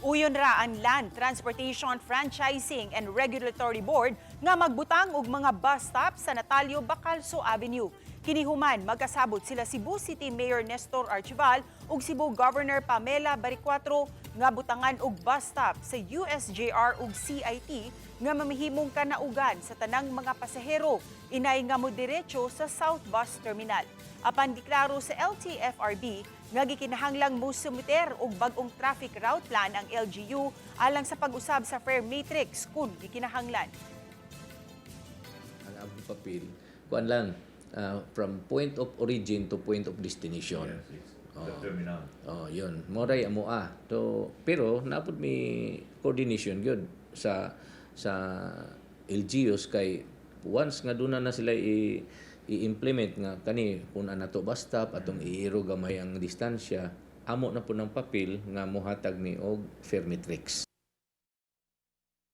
Uyon ra ang Land Transportation Franchising and Regulatory Board nga magbutang og mga bus stop sa Natalio Bacalso Avenue. Kinihuman magkasabot sila Cebu City Mayor Nestor Archival ug Cebu Governor Pamela Baricuatro nga butangan og bus stop sa USJR ug CIT nga mamihimong kanaugan sa tanang mga pasahero inay nga moderecho sa South Bus Terminal. Apan giklaro sa LTFRB nga gikinahanglang musumiter og bag-ong traffic route plan ang LGU alang sa pag-usab sa fare matrix kung gikinahanglan. Ang aming papel, kuan lang, from point of origin to point of destination. The terminal. Yun. Moray amoa. Pero napod may coordination gyud sa LGUs kay once nga duna na sila i-implement nga kani kung nato bus stop atong iiro gamay ang distansya, amo na po ng papel nga mohatag ni og fare matrix.